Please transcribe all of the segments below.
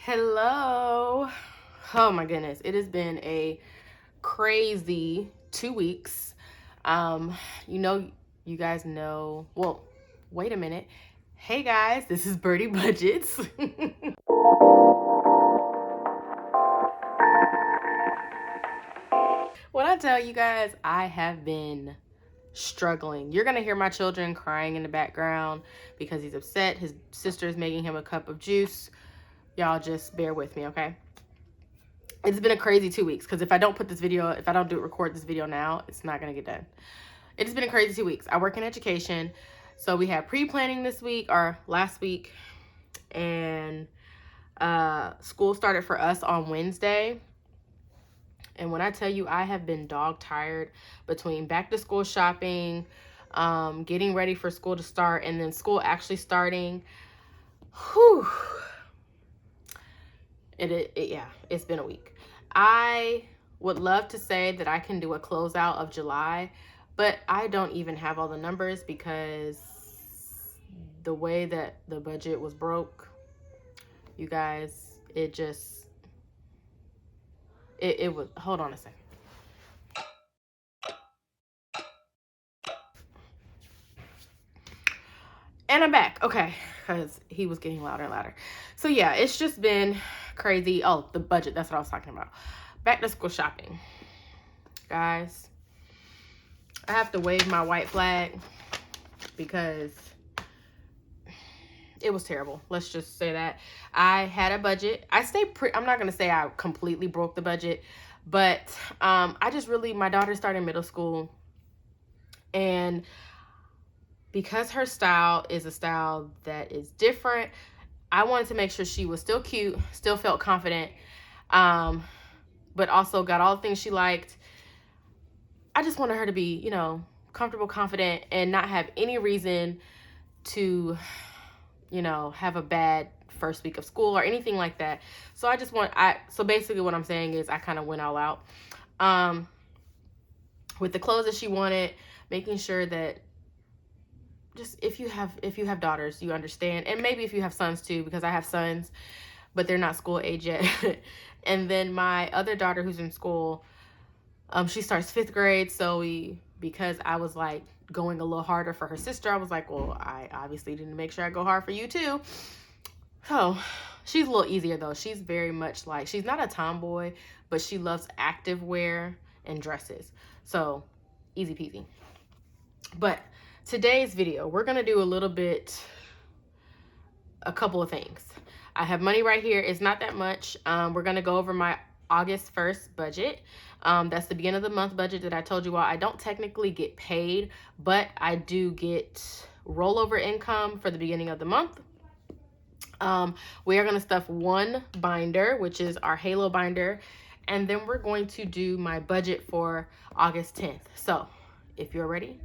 Hello. Oh my goodness. It has been a crazy 2 weeks. Um, you know, you guys know, well, wait a minute. Hey guys, this is Birdie Budgets. When I tell you guys, I have been struggling. You're going to hear my children crying in the background because he's upset. His sister is making him a cup of juice. Y'all just bear with me, okay? It's been a crazy 2 weeks because if I don't record this video now, it's not going to get done. It's been a crazy 2 weeks. I work in education. So we had pre-planning this week or last week, and school started for us on Wednesday. And when I tell you, I have been dog tired between back to school shopping, getting ready for school to start, and then school actually starting. Whew. Yeah, it's been a week. I would love to say that I can do a closeout of July, but I don't even have all the numbers because the way that the budget was broke, you guys, it was, hold on a second. And I'm back, okay, because he was getting louder and louder. So yeah, it's just been crazy. Oh, the budget, that's what I was talking about. Back to school shopping. Guys, I have to wave my white flag because it was terrible. Let's just say that. I had a budget. I'm not going to say I completely broke the budget, but my daughter started middle school, and because her style is a style that is different, I wanted to make sure she was still cute, still felt confident, but also got all the things she liked. I just wanted her to be, comfortable, confident, and not have any reason to, have a bad first week of school or anything like that. So so basically what I'm saying is I kind of went all out with the clothes that she wanted, making sure that just if you have daughters, you understand, and maybe if you have sons too, because I have sons, but they're not school age yet. And then my other daughter who's in school, she starts 5th grade, so because I was like going a little harder for her sister, I was like, well, I obviously didn't make sure I go hard for you too. So she's a little easier though. She's very much like, she's not a tomboy, but she loves active wear and dresses. So easy peasy. But today's video, we're going to do a couple of things. I have money right here. It's not that much. We're going to go over my August 1st budget. That's the beginning of the month budget that I told you all. I don't technically get paid, but I do get rollover income for the beginning of the month. We are going to stuff one binder, which is our Halo binder, and then we're going to do my budget for August 10th. So if you're ready,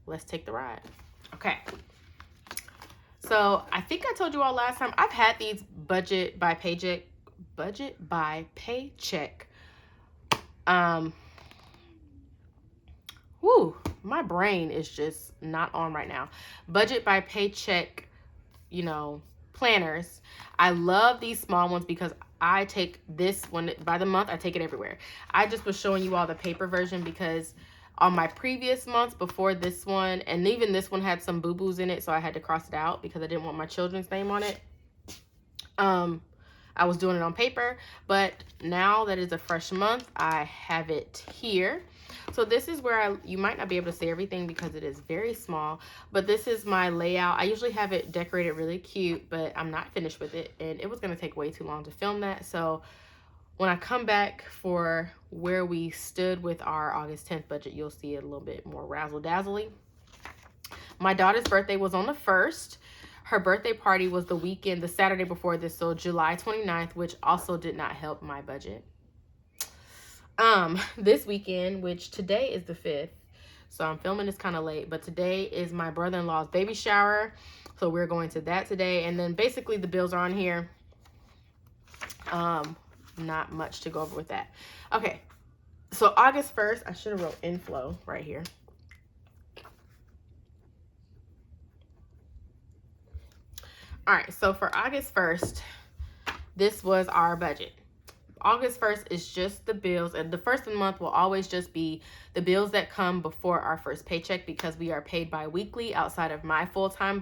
let's take the ride. Okay. So I think I told you all last time, I've had these budget by paycheck. My brain is just not on right now. Budget by paycheck, planners. I love these small ones because I take this one by the month. I take it everywhere. I just was showing you all the paper version because on my previous months before this one, and even this one had some boo-boos in it, so I had to cross it out because I didn't want my children's name on it. I was doing it on paper, but now that it's a fresh month, I have it here. So this is where you might not be able to see everything because it is very small, but this is my layout. I usually have it decorated really cute, but I'm not finished with it, and it was going to take way too long to film that. So when I come back for where we stood with our August 10th budget, you'll see it a little bit more razzle-dazzly. My daughter's birthday was on the 1st. Her birthday party was the weekend, the Saturday before this, so July 29th, which also did not help my budget. This weekend, which today is the 5th, so I'm filming this kind of late, but today is my brother-in-law's baby shower, so we're going to that today, and then basically the bills are on here. Not much to go over with that. Okay, so August 1st, I should have wrote inflow right here. All right, so for August 1st, this was our budget. August 1st is just the bills, and the first of the month will always just be the bills that come before our first paycheck, because we are paid bi-weekly outside of my full-time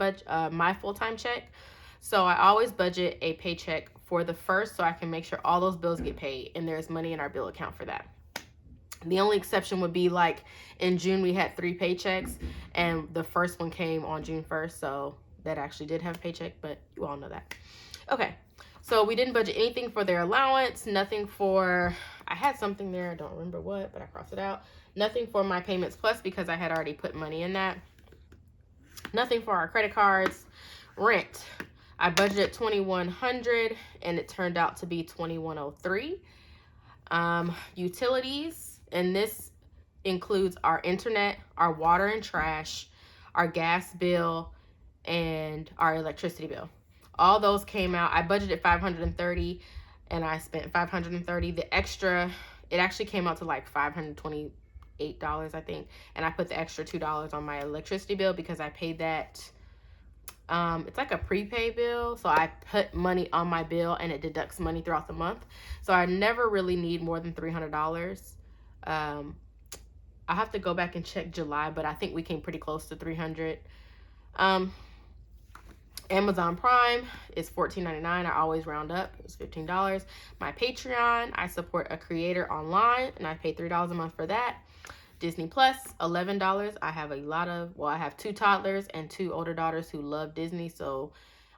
check. So I always budget a paycheck for the first, so I can make sure all those bills get paid and there's money in our bill account for that. The only exception would be like in June we had 3 paychecks, and the first one came on June 1st, so that actually did have a paycheck, but you all know that. Okay, so we didn't budget anything for their allowance, nothing for, I had something there, I don't remember what, but I crossed it out. Nothing for my payments plus, because I had already put money in that. Nothing for our credit cards. Rent, I budgeted $2,100 and it turned out to be $2,103. Utilities, and this includes our internet, our water and trash, our gas bill, and our electricity bill. All those came out. I budgeted $530 and I spent $530. The extra, it actually came out to like $528, I think. And I put the extra $2 on my electricity bill because I paid that. It's like a prepaid bill, so I put money on my bill and it deducts money throughout the month. So I never really need more than $300. I have to go back and check July, but I think we came pretty close to $300. Amazon Prime is $14.99. I always round up. It's $15. My Patreon, I support a creator online and I pay $3 a month for that. Disney Plus, $11. I have I have 2 toddlers and 2 older daughters who love Disney, so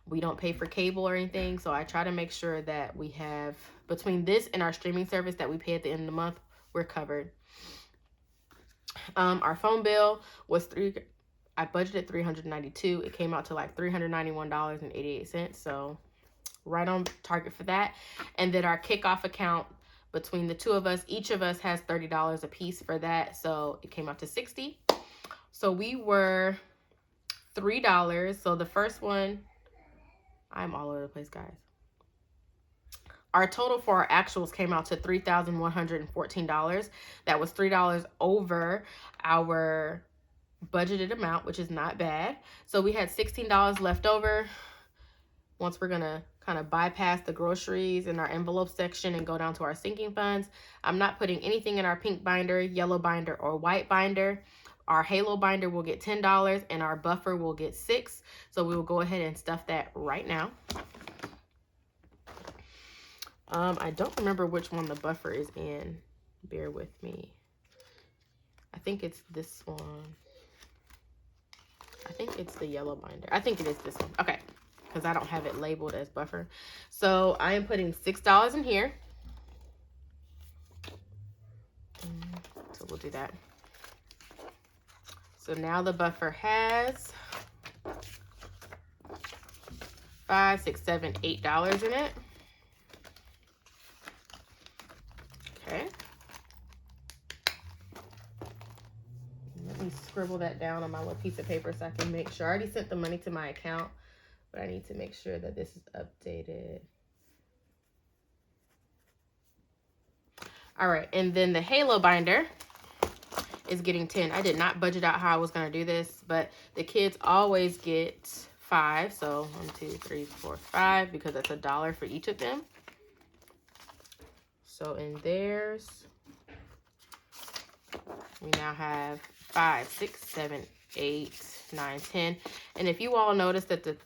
we don't pay for cable or anything. So I try to make sure that we have, between this and our streaming service that we pay at the end of the month, we're covered. Our phone bill was I budgeted $392. It came out to like $391.88. So right on target for that. And then our kickoff account, between the 2 of us, each of us has $30 a piece for that. So it came out to $60. So we were $3. So the first one, I'm all over the place, guys. Our total for our actuals came out to $3,114. That was $3 over our budgeted amount, which is not bad. So we had $16 left over. Once we're gonna kind of bypass the groceries in our envelope section and go down to our sinking funds, I'm not putting anything in our pink binder, yellow binder, or white binder. Our halo binder will get $10 and our buffer will get $6. So we will go ahead and stuff that right now. I don't remember which one the buffer is in. Bear with me. I think it's this one. I think it's the yellow binder. I think it is this one. Okay. Because I don't have it labeled as buffer. So I am putting $6 in here. So we'll do that. So now the buffer has $5, $6, $7, $8 in it. Okay. Let me scribble that down on my little piece of paper so I can make sure. I already sent the money to my account, but I need to make sure that this is updated. All right, and then the halo binder is getting 10. I did not budget out how I was gonna do this, but the kids always get 5. So 1, 2, 3, 4, 5, because that's $1 for each of them. So in theirs, we now have 5, 6, 7, 8, 9, 10. And if you all notice that the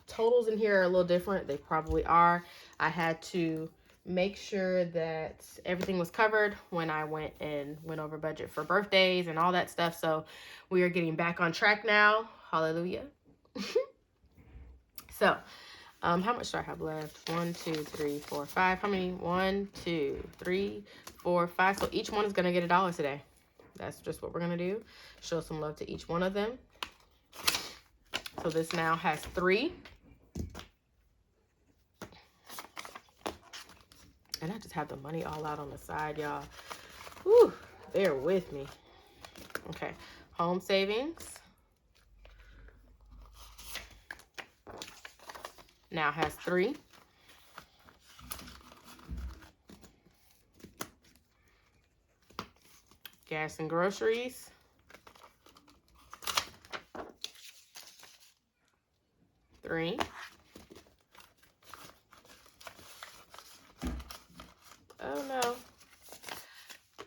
totals in here are a little different, they probably are. I had to make sure that everything was covered when I went over budget for birthdays and all that stuff. So we are getting back on track now. Hallelujah. So how much do I have left? 1, 2, 3, 4, 5. How many? 1, 2, 3, 4, 5. So each one is going to get $1 today. That's just what we're going to do. Show some love to each one of them. So this now has 3. And I just have the money all out on the side, y'all. Whew, bear with me. Okay, home savings now has 3. Gas and groceries, 3.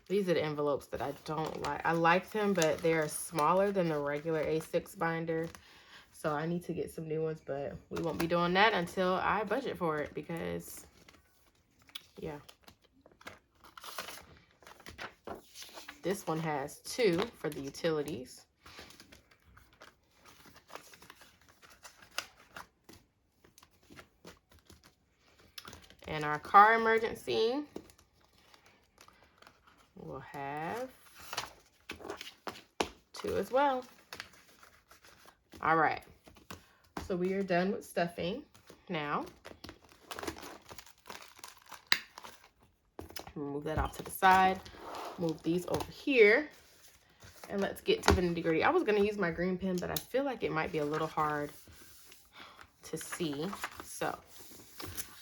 These are the envelopes that I don't like. I like them, but they're smaller than the regular A6 binder. So I need to get some new ones, but we won't be doing that until I budget for it because, yeah. This one has 2 for the utilities. And our car emergency will have 2 as well. All right. So we are done with stuffing now. Move that off to the side. Move these over here. And let's get to the nitty-gritty. I was going to use my green pen, but I feel like it might be a little hard to see. So,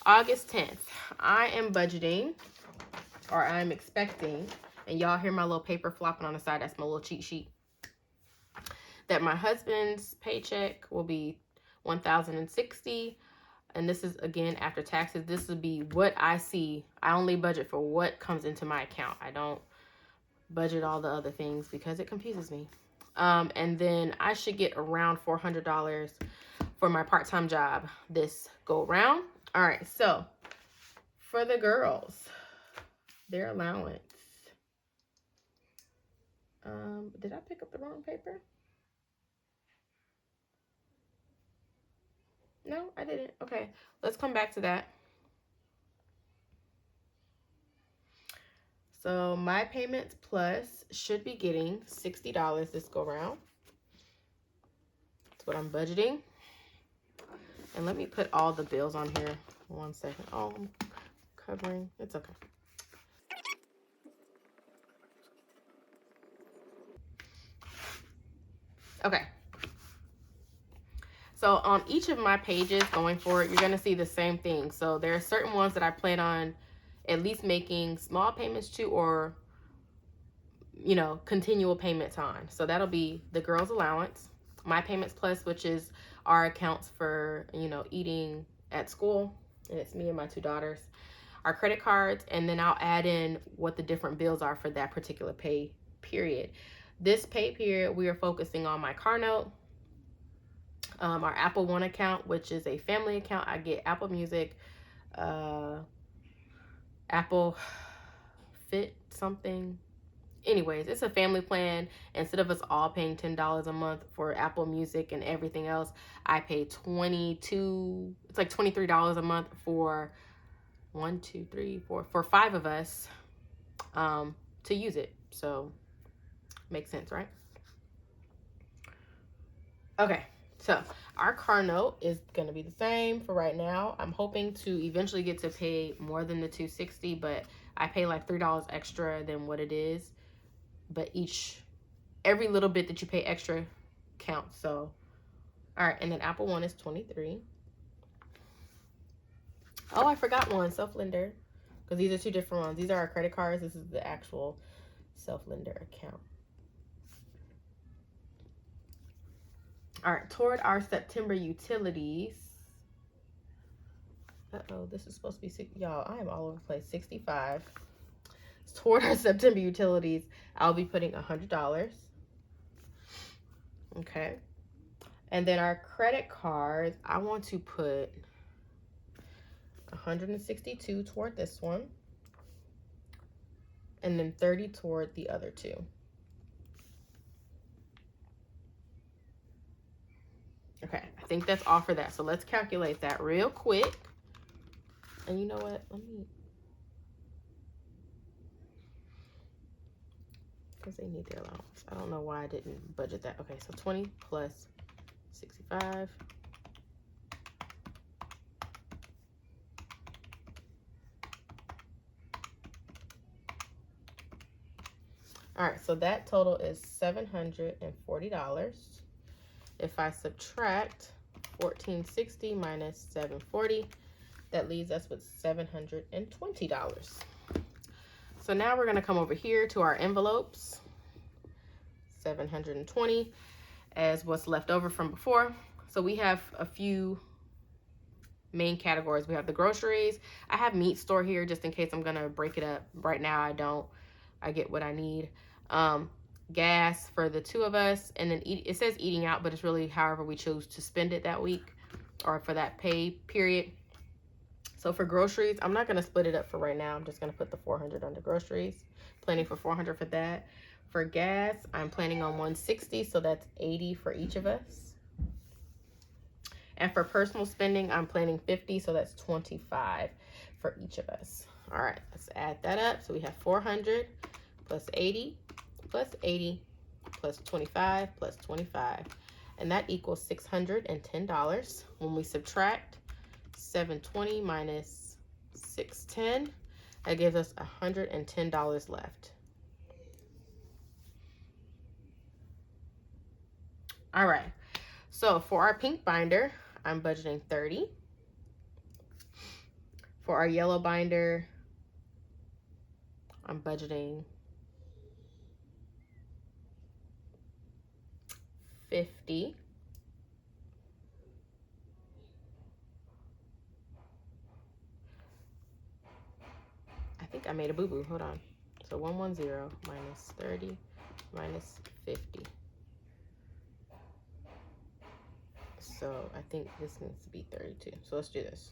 August 10th, I am budgeting, or I'm expecting, and y'all hear my little paper flopping on the side. That's my little cheat sheet. That my husband's paycheck will be $1,060. And this is, again, after taxes. This would be what I see. I only budget for what comes into my account. I don't budget all the other things because it confuses me. And then I should get around $400 for my part-time job this go around. All right, so for the girls, their allowance. Did I pick up the wrong paper? No, I didn't. Okay, let's come back to that. So my payments plus should be getting $60 this go round. That's what I'm budgeting. And let me put all the bills on here. 1 second. Oh, I'm covering. It's okay. Okay. So on each of my pages going forward, you're going to see the same thing. So there are certain ones that I plan on at least making small payments to, or, you know, continual payments on. So that'll be the girls' allowance, my payments plus, which is our accounts for, you know, eating at school. And it's me and my 2 daughters. Our credit cards, and then I'll add in what the different bills are for that particular pay period. This pay period, we are focusing on my car note, our Apple One account, which is a family account. I get Apple Music, Apple Fit something. Anyways, it's a family plan. Instead of us all paying $10 a month for Apple Music and everything else, I pay it's like $23 a month for 1, 2, 3, 4, for 5 of us to use it. So makes sense, right? Okay, so our car note is going to be the same for right now. I'm hoping to eventually get to pay more than the $260, but I pay like $3 extra than what it is. But every little bit that you pay extra counts. So, all right, and then Apple One is $23. Oh, I forgot one, self-lender, because these are 2 different ones. These are our credit cards. This is the actual self-lender account. All right, toward our September utilities. Uh-oh, this is supposed to be y'all, I am all over the place. 65. Toward our September utilities, I'll be putting $100. Okay. And then our credit cards, I want to put $162 toward this one. And then $30 toward the other 2. Okay, I think that's all for that. So let's calculate that real quick. And you know what? Because they need their allowance. I don't know why I didn't budget that. Okay, so 20 plus 65. All right, so that total is $740. If I subtract 1460 minus 740, that leaves us with $720. So now we're going to come over here to our envelopes. 720 as what's left over from before. So we have a few main categories. We have the groceries. I have meat store here just in case I'm going to break it up. Right now I don't. I get what I need. Gas for the two of us, and then it says eating out, but it's really however we choose to spend it that week or for that pay period. So for groceries, I'm not going to split it up for right now. I'm just going to put the $400 under groceries. Planning for $400 for that. For gas, I'm planning on $160, so that's $80 for each of us. And for personal spending, I'm planning $50, so that's $25 for each of us. All right, let's add that up. So we have $400 plus $80 plus $80 plus $25 plus $25. And that equals $610. When we subtract $720 minus $610, that gives us $110 left. All right, so for our pink binder, I'm budgeting $30. For our yellow binder, I'm budgeting $50. I think I made a boo-boo. Hold on. So 110 minus 30 minus 50. So I think this needs to be 32. So let's do this.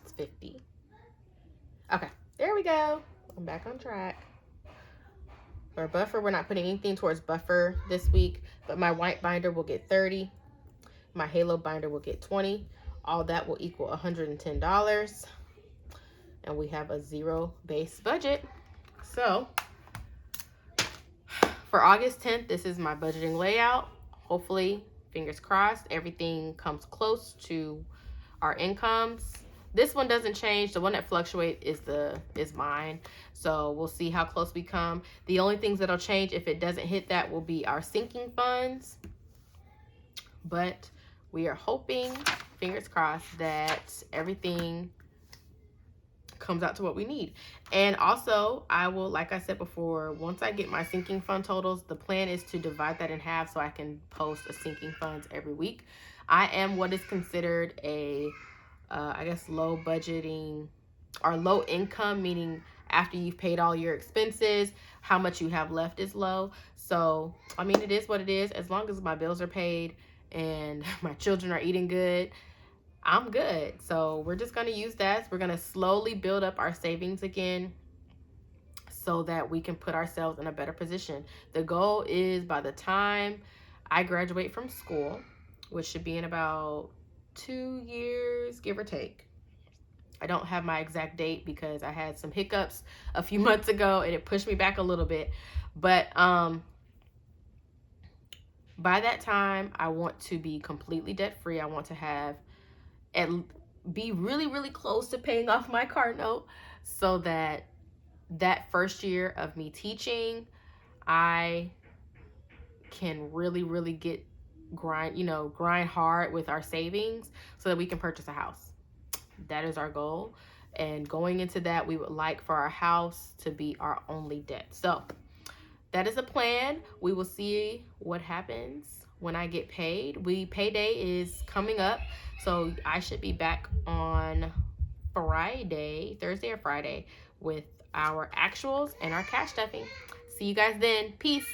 It's 50. Okay, there we go. I'm back on track. For buffer, we're not putting anything towards buffer this week, but my white binder will get 30. My halo binder will get 20. All that will equal $110. And we have a zero base budget. So for August 10th, this is my budgeting layout. Hopefully, fingers crossed, everything comes close to our incomes. This one doesn't change. The one that fluctuates is mine. So we'll see how close we come. The only things that'll change if it doesn't hit that will be our sinking funds. But we are hoping, fingers crossed, that everything comes out to what we need. And also, I will, like I said before, once I get my sinking fund totals, the plan is to divide that in half so I can post a sinking funds every week. I am what is considered a I guess low budgeting or low income, meaning after you've paid all your expenses, how much you have left is low. So, I mean, it is what it is. As long as my bills are paid and my children are eating good, I'm good. So we're just going to use that. We're going to slowly build up our savings again so that we can put ourselves in a better position. The goal is by the time I graduate from school, which should be in about 2 years, give or take. I don't have my exact date because I had some hiccups a few months ago and it pushed me back a little bit. But by that time, I want to be completely debt free. I want to have be really, really close to paying off my car note so that that first year of me teaching, I can really, really grind hard with our savings so that we can purchase a house. That is our goal. And going into that, we would like for our house to be our only debt. So that is a plan. We will see what happens when I get paid. Payday is coming up. So I should be back on Friday, Thursday or Friday, with our actuals and our cash stuffing. See you guys then. Peace.